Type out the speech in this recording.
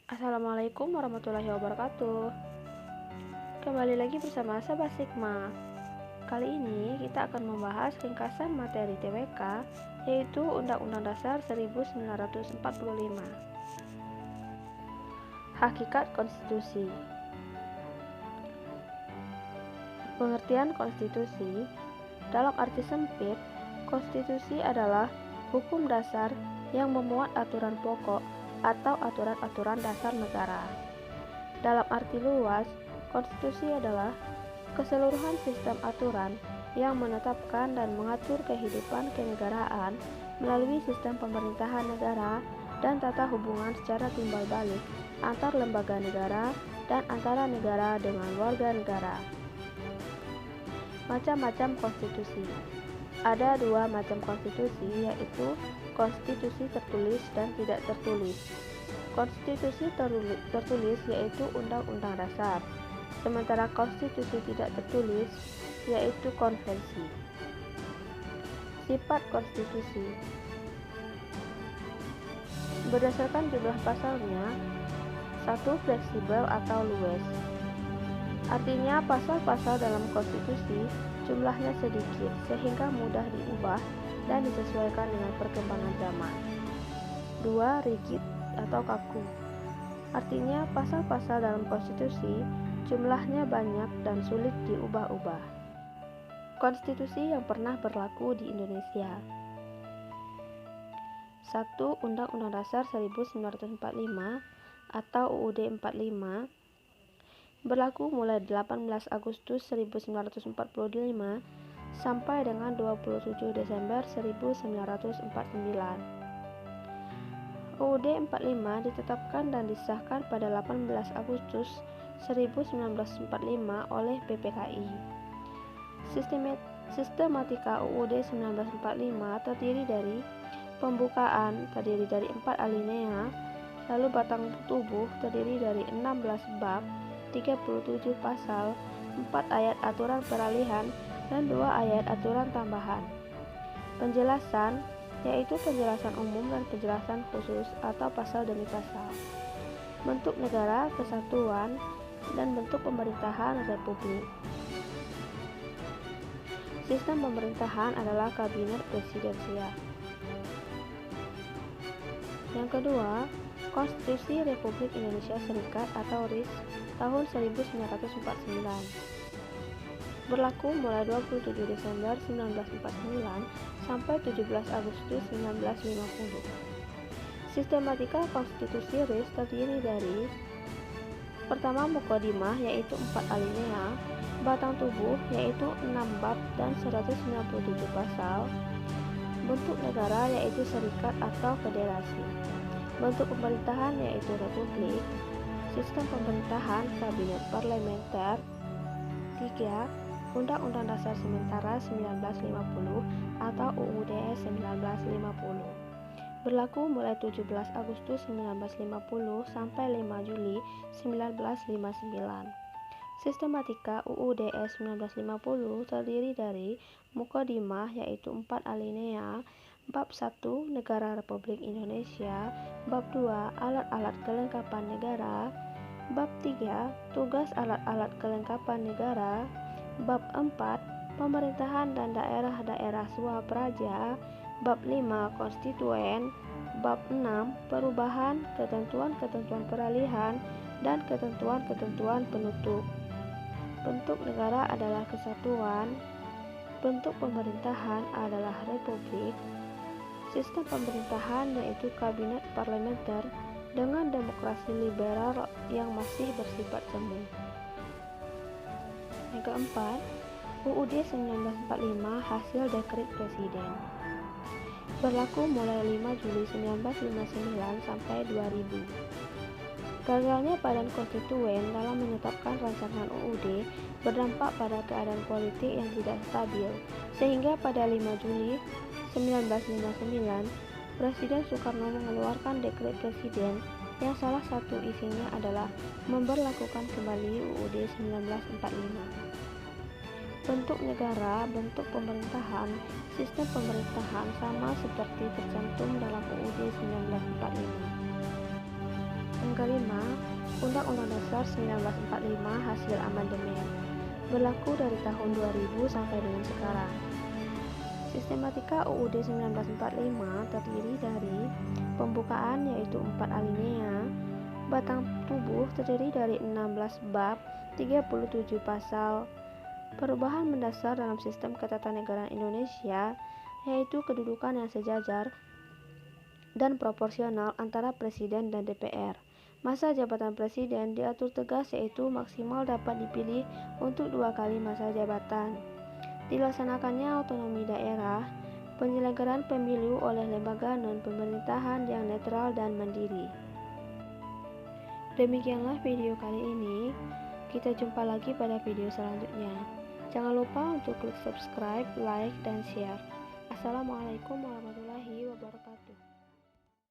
Assalamualaikum warahmatullahi wabarakatuh. Kembali lagi bersama Sabah Sigma. Kali ini kita akan membahas ringkasan materi TWK, yaitu Undang-Undang Dasar 1945. Hakikat Konstitusi. Pengertian konstitusi dalam arti sempit, konstitusi adalah hukum dasar yang memuat aturan pokok atau aturan-aturan dasar negara. Dalam arti luas, konstitusi adalah keseluruhan sistem aturan yang menetapkan dan mengatur kehidupan kenegaraan melalui sistem pemerintahan negara dan tata hubungan secara timbal balik antar lembaga negara dan antara negara dengan warga negara. Macam-macam konstitusi. Ada dua macam konstitusi, yaitu konstitusi tertulis dan tidak tertulis. Konstitusi tertulis yaitu Undang-Undang Dasar, sementara konstitusi tidak tertulis yaitu konvensi. Sifat konstitusi. Berdasarkan jumlah pasalnya, 1. Fleksibel atau luwes. Artinya pasal-pasal dalam konstitusi jumlahnya sedikit sehingga mudah diubah dan disesuaikan dengan perkembangan zaman. 2. Rigid atau kaku. Artinya pasal-pasal dalam konstitusi jumlahnya banyak dan sulit diubah-ubah. Konstitusi yang pernah berlaku di Indonesia. 1. Undang-Undang Dasar 1945 atau UUD 45 berlaku mulai 18 Agustus 1945 sampai dengan 27 Desember 1949. UUD 45 ditetapkan dan disahkan pada 18 Agustus 1945 oleh PPKI. Sistematika UUD 1945 terdiri dari pembukaan terdiri dari 4 alinea, lalu batang tubuh terdiri dari 16 bab, 37 pasal, 4 ayat aturan peralihan, dan 2 ayat aturan tambahan. Penjelasan, yaitu penjelasan umum dan penjelasan khusus atau pasal demi pasal. Bentuk negara, kesatuan, dan bentuk pemerintahan republik. Sistem pemerintahan adalah kabinet presidensial. Yang kedua, Konstitusi Republik Indonesia Serikat atau RIS tahun 1949. Berlaku mulai 27 Desember 1949 sampai 17 Agustus 1950. Sistematika konstitusi RIS terdiri dari: pertama, Mukodimah yaitu 4 alinea, batang tubuh yaitu 6 bab dan 197 pasal, bentuk negara yaitu serikat atau federasi, bentuk pemerintahan yaitu republik, sistem pemerintahan kabinet parlementer. 3. Undang-Undang Dasar Sementara 1950 atau UUD 1950. Berlaku mulai 17 Agustus 1950 sampai 5 Juli 1959. Sistematika UUD 1950 terdiri dari Mukodimah yaitu 4 alinea, Bab 1 Negara Republik Indonesia, Bab 2 Alat-alat kelengkapan negara, Bab 3 Tugas alat-alat kelengkapan negara, Bab 4 Pemerintahan dan daerah-daerah swapraja, Bab 5 Konstituen, Bab 6 Perubahan, ketentuan-ketentuan peralihan, dan ketentuan-ketentuan penutup. Bentuk negara adalah kesatuan, bentuk pemerintahan adalah republik, sistem pemerintahan yaitu kabinet parlementer dengan demokrasi liberal yang masih bersifat semu. Yang keempat, UUD 1945 hasil dekret presiden. Berlaku mulai 5 Juli 1959 sampai 2000. Gagalnya Badan Konstituen dalam menetapkan rancangan UUD berdampak pada keadaan politik yang tidak stabil, sehingga pada 5 Juli 1959, Presiden Soekarno mengeluarkan dekret presiden yang salah satu isinya adalah memberlakukan kembali UUD 1945. Bentuk negara, bentuk pemerintahan, sistem pemerintahan sama seperti tercantum dalam UUD 1945. Yang kelima, Undang-Undang Dasar 1945 hasil amandemen, berlaku dari tahun 2000 sampai dengan sekarang. Sistematika UUD 1945 terdiri dari pembukaan yaitu 4 alinea, batang tubuh terdiri dari 16 bab, 37 pasal, perubahan mendasar dalam sistem ketatanegaraan Indonesia yaitu kedudukan yang sejajar dan proporsional antara Presiden dan DPR. Masa jabatan Presiden diatur tegas yaitu maksimal dapat dipilih untuk 2 kali masa jabatan. Dilaksanakannya otonomi daerah, penyelenggaraan pemilu oleh lembaga non-pemerintahan yang netral dan mandiri. Demikianlah video kali ini. Kita jumpa lagi pada video selanjutnya. Jangan lupa untuk klik subscribe, like, dan share. Assalamualaikum warahmatullahi wabarakatuh.